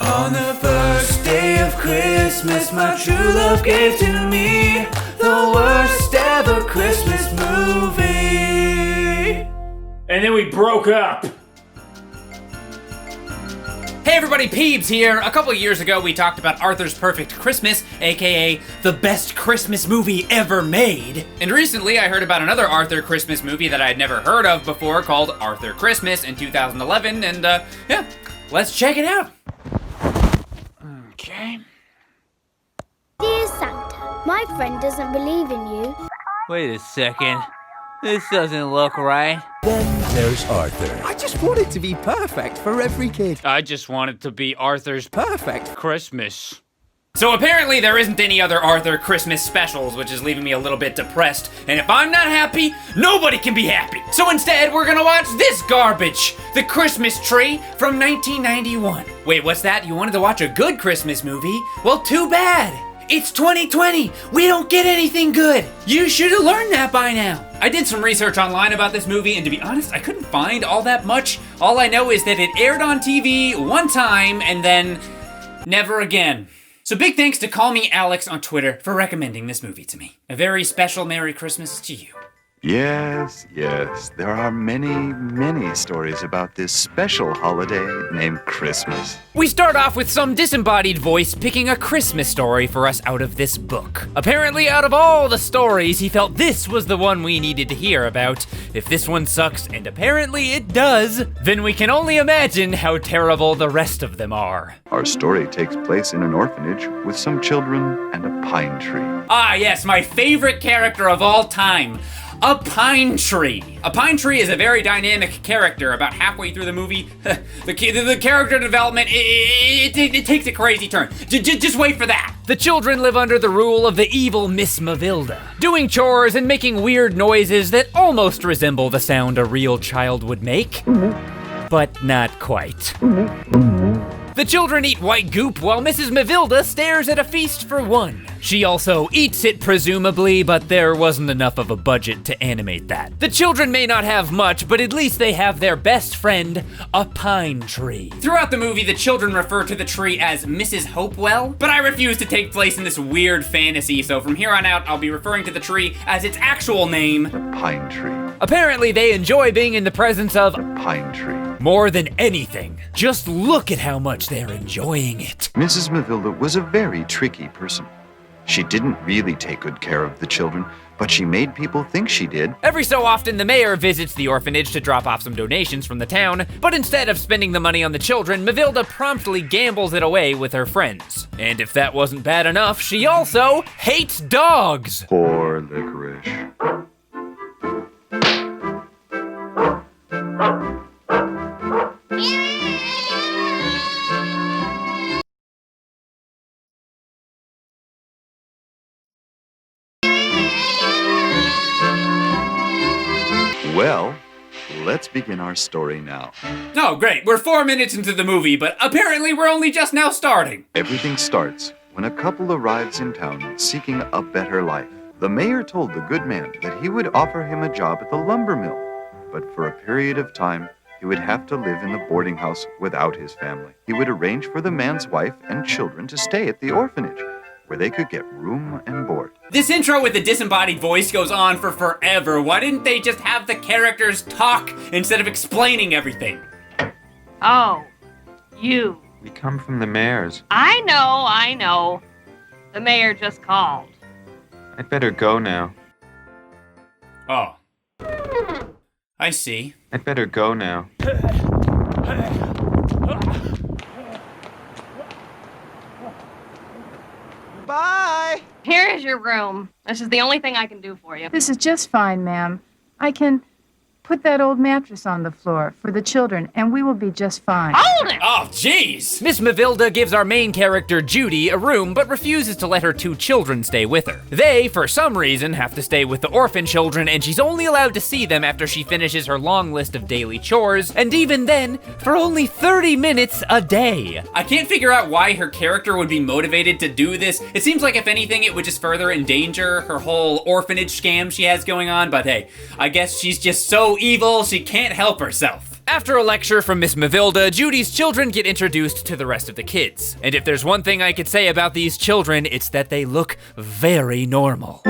On the first day of Christmas, my true love gave to me the worst ever Christmas movie. And then we broke up. Hey everybody, Peebs here! A couple years ago we talked about Arthur's Perfect Christmas, aka the best Christmas movie ever made. And recently I heard about another Arthur Christmas movie that I had never heard of before called Arthur Christmas in 2011, and yeah, let's check it out. Okay. Dear Santa, my friend doesn't believe in you. Wait a second. This doesn't look right. Then there's Arthur. I just want it to be perfect for every kid. I just want it to be Arthur's Perfect. Christmas. So apparently there isn't any other Arthur Christmas specials, which is leaving me a little bit depressed. And if I'm not happy, nobody can be happy. So instead, we're gonna watch this garbage, The Christmas Tree from 1991. Wait, what's that? You wanted to watch a good Christmas movie? Well, too bad. It's 2020. We don't get anything good. You should have learned that by now. I did some research online about this movie, and to be honest, I couldn't find all that much. All I know is that it aired on TV one time and then never again. So big thanks to Call Me Alex on Twitter for recommending this movie to me. A very special Merry Christmas to you. Yes, there are many stories about this special holiday named Christmas. We start off with some disembodied voice picking a Christmas story for us out of this book. Apparently, out of all the stories, he felt this was the one we needed to hear about. If this one sucks, and apparently it does, then we can only imagine how terrible the rest of them are. Our story takes place in an orphanage with some children and a pine tree. Ah yes, my favorite character of all time. A pine tree. A pine tree is a very dynamic character. About halfway through the movie, the character development, it takes a crazy turn. Just wait for that. The children live under the rule of the evil Miss Mavilda, doing chores and making weird noises that almost resemble the sound a real child would make, but not quite. The children eat white goop while Mrs. Mavilda stares at a feast for one. She also eats it, presumably, but there wasn't enough of a budget to animate that. The children may not have much, but at least they have their best friend, a pine tree. Throughout the movie, the children refer to the tree as Mrs. Hopewell, but I refuse to take place in this weird fantasy, so from here on out, I'll be referring to the tree as its actual name, The pine tree. Apparently, they enjoy being in the presence of The pine tree. more than anything. Just look at how much they're enjoying it. Mrs. Mavilda was a very tricky person. She didn't really take good care of the children, but she made people think she did. Every so often, the mayor visits the orphanage to drop off some donations from the town, but instead of spending the money on the children, Mavilda promptly gambles it away with her friends. And if that wasn't bad enough, she also hates dogs. Poor licorice. Well, let's begin our story now. Oh, great. We're 4 minutes into the movie, but apparently we're only just now starting. Everything starts when a couple arrives in town seeking a better life. The mayor told the good man that he would offer him a job at the lumber mill, but for a period of time, he would have to live in the boarding house without his family. He would arrange for the man's wife and children to stay at the orphanage, where they could get room and board. This intro with the disembodied voice goes on for forever. Why didn't they just have the characters talk instead of explaining everything? Oh, you. We come from the mayor's. I know. The mayor just called. I'd better go now. Oh. I see. I'd better go now. Bye! Here is your room. This is the only thing I can do for you. This is just fine, ma'am. I can put that old mattress on the floor for the children, and we will be just fine. Hold it! Oh, jeez! Miss Mavilda gives our main character, Judy, a room, but refuses to let her 2 children stay with her. They, for some reason, have to stay with the orphan children, and she's only allowed to see them after she finishes her long list of daily chores, and even then, for only 30 minutes a day. I can't figure out why her character would be motivated to do this. It seems like, if anything, it would just further endanger her whole orphanage scam she has going on, but hey, I guess she's just so evil she can't help herself. After a lecture from Miss Mavilda, Judy's children get introduced to the rest of the kids. And if there's one thing I could say about these children, it's that they look very normal.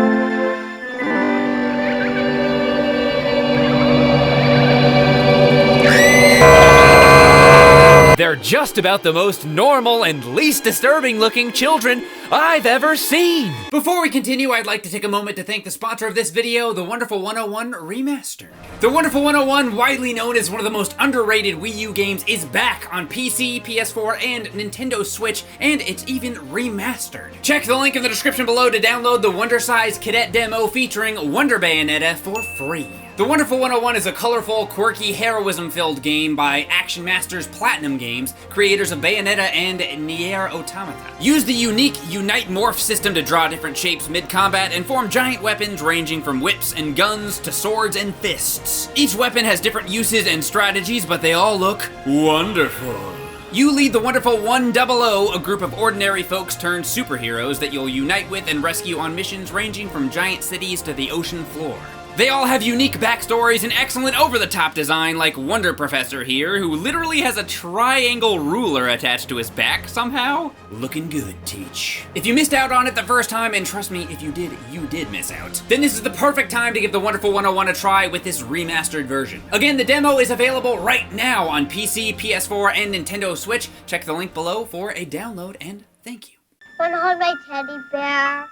They're just about the most normal and least disturbing looking children I've ever seen. Before we continue, I'd like to take a moment to thank the sponsor of this video, The Wonderful 101 Remastered. The Wonderful 101, widely known as one of the most underrated Wii U games, is back on PC, PS4, and Nintendo Switch, and it's even remastered. Check the link in the description below to download the Wonder Size Cadet demo featuring Wonder Bayonetta for free. The Wonderful 101 is a colorful, quirky, heroism-filled game by Action Masters Platinum Games, creators of Bayonetta and Nier Automata. Use the unique Unite Morph system to draw different shapes mid-combat and form giant weapons ranging from whips and guns to swords and fists. Each weapon has different uses and strategies, but they all look wonderful. You lead the Wonderful 100, a group of ordinary folks turned superheroes that you'll unite with and rescue on missions ranging from giant cities to the ocean floor. They all have unique backstories and excellent over-the-top design, like Wonder Professor here, who literally has a triangle ruler attached to his back somehow. Looking good, Teach. If you missed out on it the first time, and trust me, if you did miss out, then this is the perfect time to give the Wonderful 101 a try with this remastered version. Again, the demo is available right now on PC, PS4, and Nintendo Switch. Check the link below for a download, and thank you. Wanna hold my teddy bear?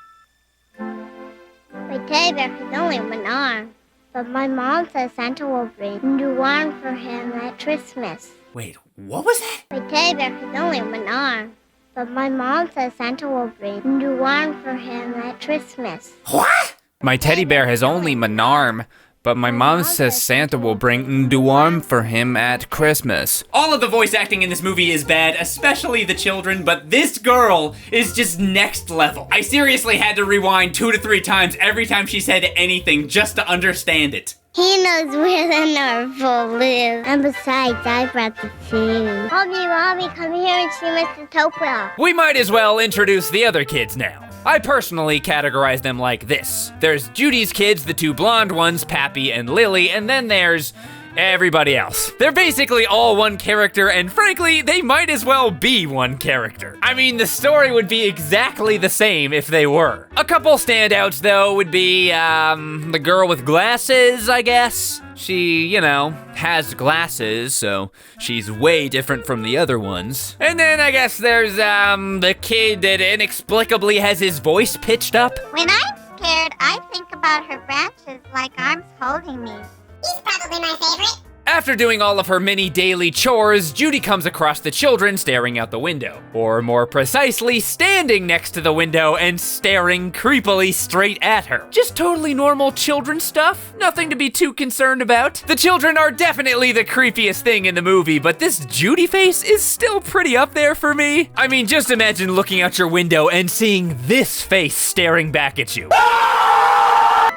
My teddy bear has only one arm, but my mom says Santa will bring a new arm for him at Christmas. Wait, what was that? My teddy bear has only one arm, but my mom says Santa will bring a new arm for him at Christmas. What? My teddy bear has only one arm, but my mom says Santa will bring a arm for him at Christmas. All of the voice acting in this movie is bad, especially the children, but this girl is just next level. I seriously had to rewind 2 to 3 times every time she said anything just to understand it. He knows where the North Pole is. And besides, I brought the tea. Mommy, come here and see Mr. Topwell. We might as well introduce the other kids now. I personally categorize them like this. There's Judy's kids, the 2 blonde ones, Pappy and Lily, and then there's everybody else. They're basically all one character, and frankly, they might as well be one character. I mean, the story would be exactly the same if they were. A couple standouts, though, would be, the girl with glasses, I guess. She, you know, has glasses, so she's way different from the other ones. And then I guess there's, the kid that inexplicably has his voice pitched up. When I'm scared, I think about her branches like arms holding me. He's probably my favorite. After doing all of her many daily chores, Judy comes across the children staring out the window. Or more precisely, standing next to the window and staring creepily straight at her. Just totally normal children stuff, nothing to be too concerned about. The children are definitely the creepiest thing in the movie, but this Judy face is still pretty up there for me. I mean, just imagine looking out your window and seeing this face staring back at you.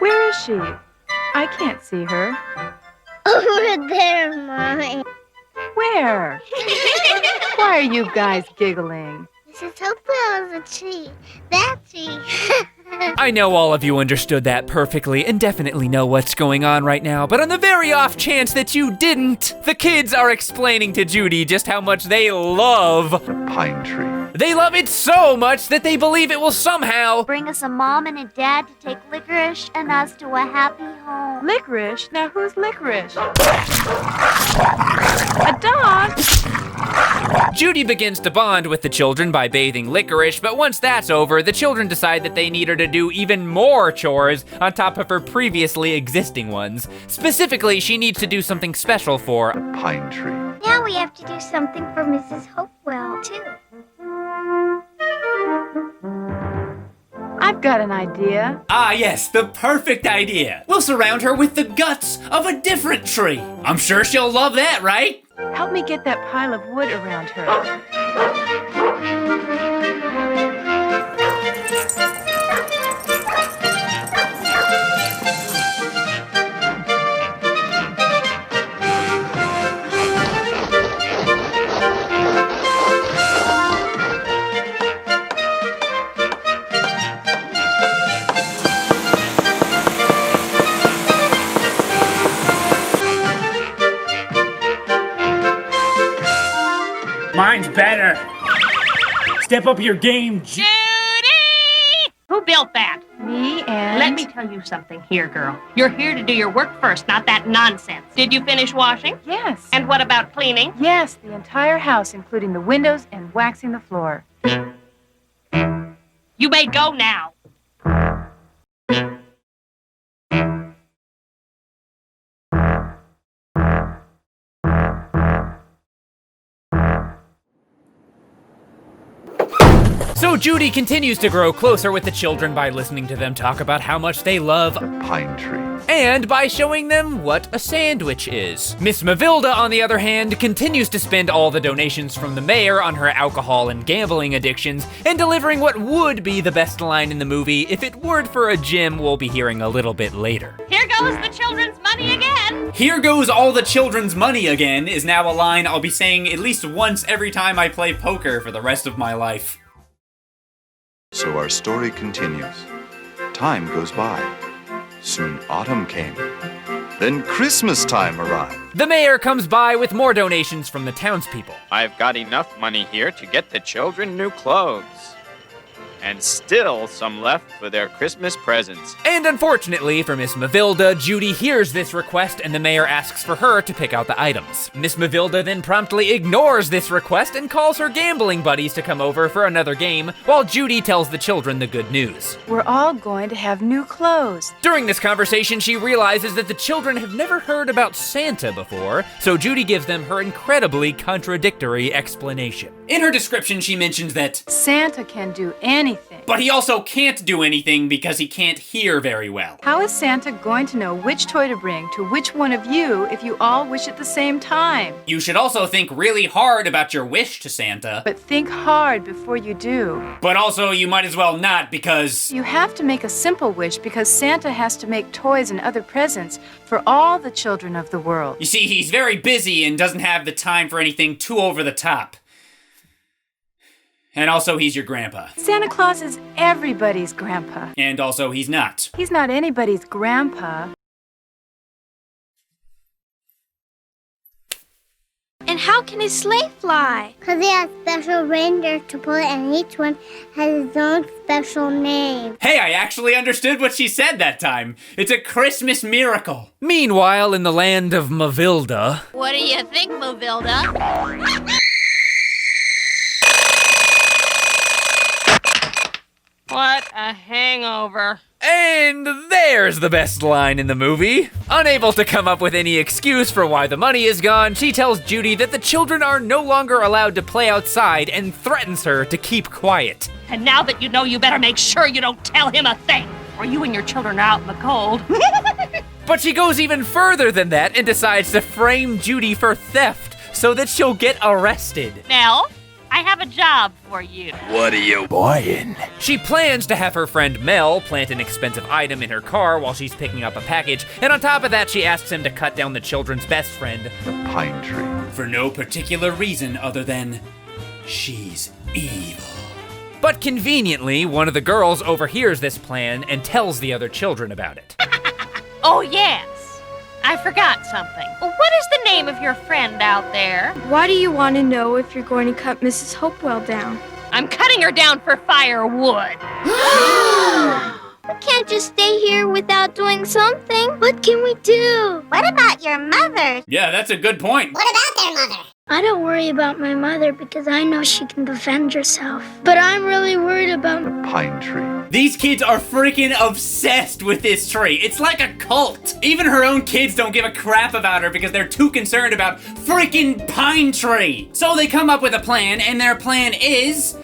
Where is she? I can't see her. Over there, Mommy. Where? Why are you guys giggling? Mrs. Hopewell is a tree. That tree. I know all of you understood that perfectly and definitely know what's going on right now, but on the very off chance that you didn't, the kids are explaining to Judy just how much they love The pine tree. They love it so much that they believe it will somehow Bring us a mom and a dad to take Licorice and us to a happy home. Licorice? Now who's Licorice? A dog? Judy begins to bond with the children by bathing Licorice, but once that's over, the children decide that they need her to do even more chores on top of her previously existing ones. Specifically, she needs to do something special for The pine tree. Now we have to do something for Mrs. Hopewell, too. I've got an idea. Ah, yes, the perfect idea. We'll surround her with the guts of a different tree. I'm sure she'll love that, right? Help me get that pile of wood around her. Mine's better. Step up your game, Judy! Who built that? Me and... Let me tell you something here, girl. You're here to do your work first, not that nonsense. Did you finish washing? Yes. And what about cleaning? Yes, the entire house, including the windows and waxing the floor. You may go now. So Judy continues to grow closer with the children by listening to them talk about how much they love The pine tree. and by showing them what a sandwich is. Miss Mavilda, on the other hand, continues to spend all the donations from the mayor on her alcohol and gambling addictions and delivering what would be the best line in the movie if it weren't for a gym we'll be hearing a little bit later. Here goes the children's money again. Here goes all the children's money again is now a line I'll be saying at least once every time I play poker for the rest of my life. So our story continues. Time goes by. Soon autumn came. Then Christmas time arrived. The mayor comes by with more donations from the townspeople. I've got enough money here to get the children new clothes. And still some left for their Christmas presents. And unfortunately for Miss Mavilda, Judy hears this request and the mayor asks for her to pick out the items. Miss Mavilda then promptly ignores this request and calls her gambling buddies to come over for another game, while Judy tells the children the good news. We're all going to have new clothes. During this conversation, she realizes that the children have never heard about Santa before, so Judy gives them her incredibly contradictory explanation. In her description, she mentions that Santa can do anything. but he also can't do anything because he can't hear very well. How is Santa going to know which toy to bring to which one of you if you all wish at the same time? You should also think really hard about your wish to Santa. But think hard before you do. But also, you might as well not because... You have to make a simple wish because Santa has to make toys and other presents for all the children of the world. You see, he's very busy and doesn't have the time for anything too over the top. And also, he's your grandpa. Santa Claus is everybody's grandpa. And also, he's not. He's not anybody's grandpa. And how can his sleigh fly? Because he has special reindeer to pull it, and each one has his own special name. Hey, I actually understood what she said that time. It's a Christmas miracle. Meanwhile, in the land of Mavilda... What do you think, Mavilda? What a hangover. And there's the best line in the movie. Unable to come up with any excuse for why the money is gone, she tells Judy that the children are no longer allowed to play outside and threatens her to keep quiet. And now that you know, you better make sure you don't tell him a thing, or you and your children are out in the cold. But she goes even further than that and decides to frame Judy for theft so that she'll get arrested. Nell, I have a job for you. What are you buying? She plans to have her friend Mel plant an expensive item in her car while she's picking up a package, and on top of that, she asks him to cut down the children's best friend. The pine tree. For no particular reason other than she's evil. But conveniently, one of the girls overhears this plan and tells the other children about it. Oh, yes. I forgot something. What is the name of your friend out there? Why do you want to know if you're going to cut Mrs. Hopewell down? I'm cutting her down for firewood. We can't just stay here without doing something. What can we do? What about your mother? Yeah, that's a good point. What about their mother? I don't worry about my mother because I know she can defend herself. But I'm really worried about... The pine tree. These kids are freaking obsessed with this tree. It's like a cult. Even her own kids don't give a crap about her because they're too concerned about freaking pine tree. So they come up with a plan, and their plan is...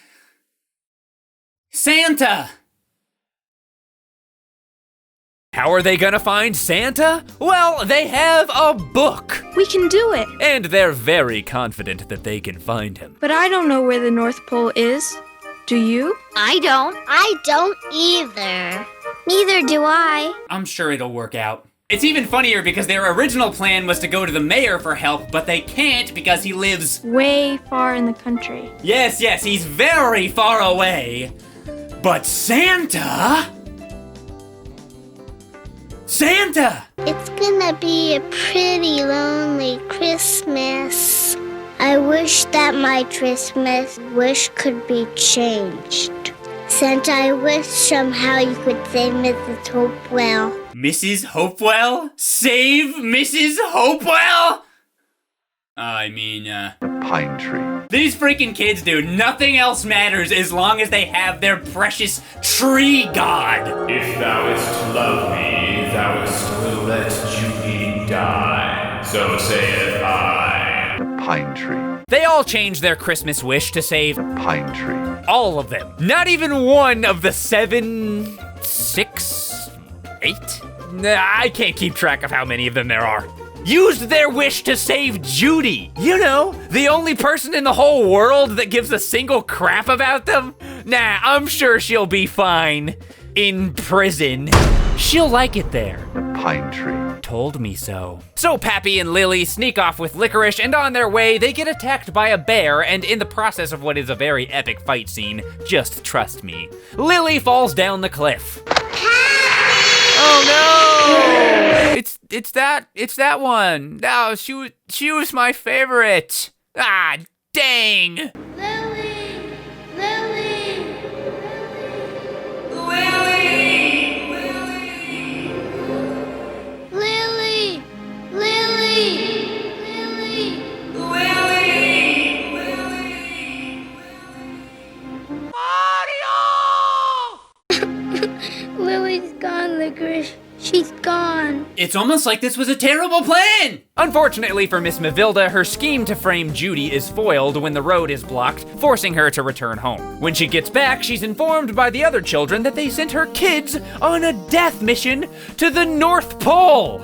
Santa. How are they gonna find Santa? Well, they have a book. We can do it. And they're very confident that they can find him. But I don't know where the North Pole is. Do you? I don't either. Neither do I. I'm sure it'll work out. It's even funnier because their original plan was to go to the mayor for help, but they can't because he lives... way far in the country. Yes, he's very far away. But Santa... Santa! It's gonna be a pretty lonely Christmas. I I wish that my Christmas wish could be changed. Santa, I wish somehow you could save Mrs. Hopewell. Mrs. Hopewell? Save Mrs. Hopewell? The pine tree. These freaking kids, dude, nothing else matters as long as they have their precious tree god. If thou wouldst love me, thou wouldst will let Judy die. So saith I. The pine tree. They all changed their Christmas wish to save Pine tree. all of them. Not even one of the 7, 6, 8? Nah, I can't keep track of how many of them there are. Used their wish to save Judy. You know, the only person in the whole world that gives a single crap about them. Nah, I'm sure she'll be fine in prison. She'll like it there. The pine tree. Told me so. So Pappy and Lily sneak off with Licorice, and on their way, they get attacked by a bear, and in the process of what is a very epic fight scene, just trust me, Lily falls down the cliff. Oh no! It's that one. No, she was my favorite. Ah, dang. Lily! Lily! Lily! Lily's gone, Licorice. She's gone. It's almost like this was a terrible plan! Unfortunately for Miss Mavilda, her scheme to frame Judy is foiled when the road is blocked, forcing her to return home. When she gets back, she's informed by the other children that they sent her kids on a death mission to the North Pole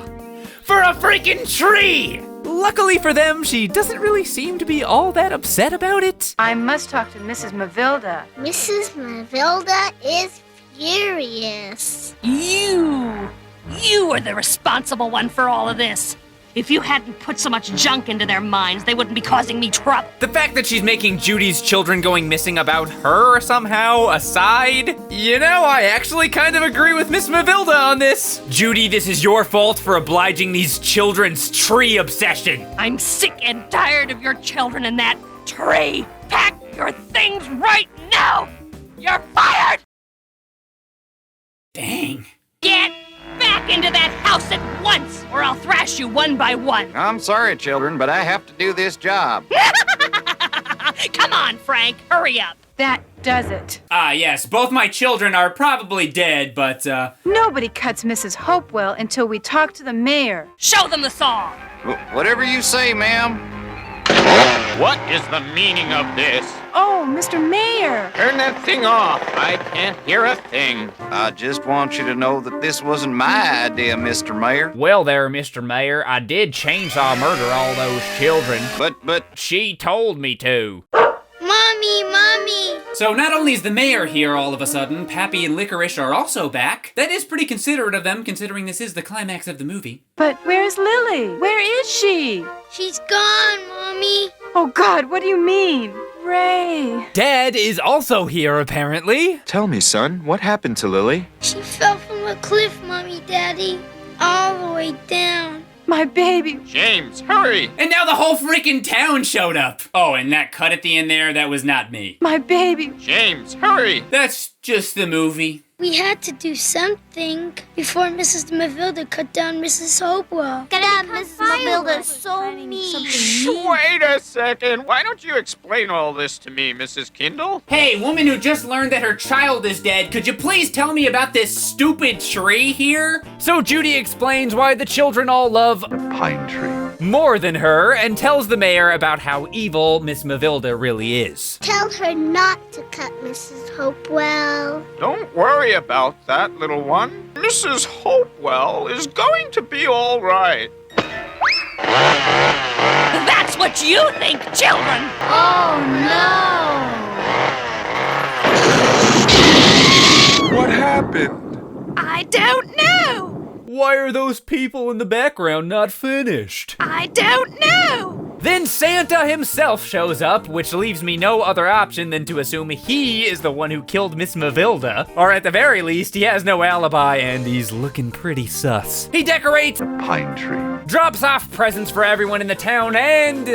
for a freaking tree! Luckily for them, she doesn't really seem to be all that upset about it. I must talk to Mrs. Mavilda. Mrs. Mavilda is furious. You are the responsible one for all of this. If you hadn't put so much junk into their minds, they wouldn't be causing me trouble. The fact that she's making Judy's children going missing about her somehow aside, you know, I actually kind of agree with Miss Mavilda on this. Judy, this is your fault for obliging these children's tree obsession. I'm sick and tired of your children and that tree. Pack your things right now. You're fired. Dang. Get back into that house at once, or I'll thrash you one by one. I'm sorry, children, but I have to do this job. Come on, Frank, hurry up. That does it. Yes, both my children are probably dead, but, Nobody cuts Mrs. Hopewell until we talk to the mayor. Show them the song. Whatever you say, ma'am. What is the meaning of this? Oh, Mr. Mayor. Turn that thing off. I can't hear a thing. I just want you to know that this wasn't my idea, Mr. Mayor. well there, Mr. Mayor, I did chainsaw murder all those children. But She told me to. Mommy! So not only is the mayor here all of a sudden, Pappy and Licorice are also back. That is pretty considerate of them, considering this is the climax of the movie. But where's Lily? Where is she? She's gone, Mommy. Oh, God, what do you mean? Ray. Dad is also here, apparently. Tell me, son, what happened to Lily? She fell from a cliff, Mommy, Daddy. All the way down. My baby. James, hurry! And now the whole freaking town showed up. Oh, and that cut at the end there, that was not me. My baby. James, hurry! That's just the movie. We had to do something before Mrs. Mavilda cut down Mrs. Hopewell. God, Mrs. Mavilda's so mean. Wait a second. Why don't you explain all this to me, Mrs. Kindle? Hey, woman who just learned that her child is dead, could you please tell me about this stupid tree here? So Judy explains why the children all love Pine tree. more than her and tells the mayor about how evil Miss Mavilda really is. Tell her not to cut Mrs. Hopewell. Don't worry about that, little one. Mrs. Hopewell is going to be all right. That's what you think, children. Oh, no. What happened? I don't know. Why are those people in the background not finished? I don't know. Then Santa himself shows up, which leaves me no other option than to assume he is the one who killed Miss Mavilda. Or at the very least, he has no alibi and he's looking pretty sus. He decorates Pine tree. drops off presents for everyone in the town, and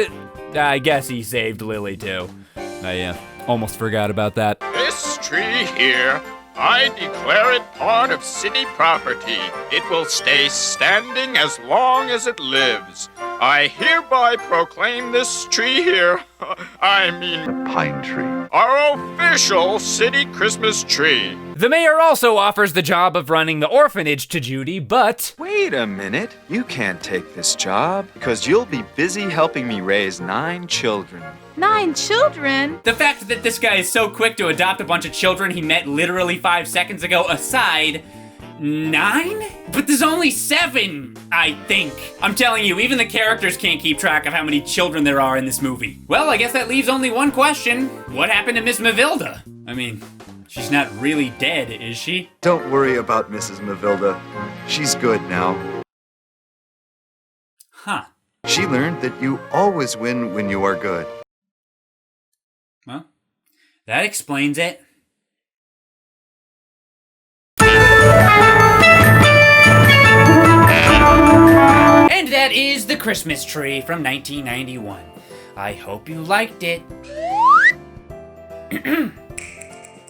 I guess he saved Lily too. I almost forgot about that. This tree here, I declare it part of city property. It will stay standing as long as it lives. I hereby proclaim this tree here, The pine tree. our official city Christmas tree. The mayor also offers the job of running the orphanage to Judy, but... Wait a minute. You can't take this job because you'll be busy helping me raise 9 children. 9 children? The fact that this guy is so quick to adopt a bunch of children he met literally 5 seconds ago aside, 9? But there's only 7, I think. I'm telling you, even the characters can't keep track of how many children there are in this movie. Well, I guess that leaves only one question. What happened to Miss Mavilda? I mean, she's not really dead, is she? Don't worry about Mrs. Mavilda. She's good now. Huh. She learned that you always win when you are good. Well, that explains it. And that is The Christmas Tree from 1991. I hope you liked it.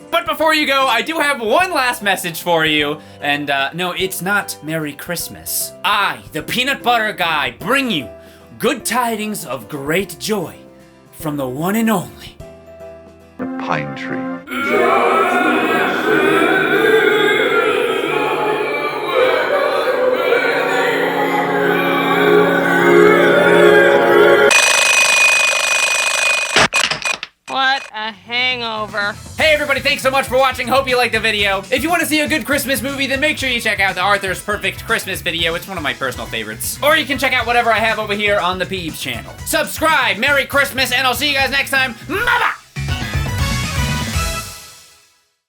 But before you go, I do have one last message for you. And no, it's not Merry Christmas. I, the Peanut Butter Guy, bring you good tidings of great joy from the one and only The pine tree. What a hangover. Hey everybody, thanks so much for watching. Hope you liked the video. If you want to see a good Christmas movie, then make sure you check out the Arthur's Perfect Christmas video. It's one of my personal favorites. Or you can check out whatever I have over here on the Peebs channel. Subscribe, Merry Christmas, and I'll see you guys next time. Bye-bye!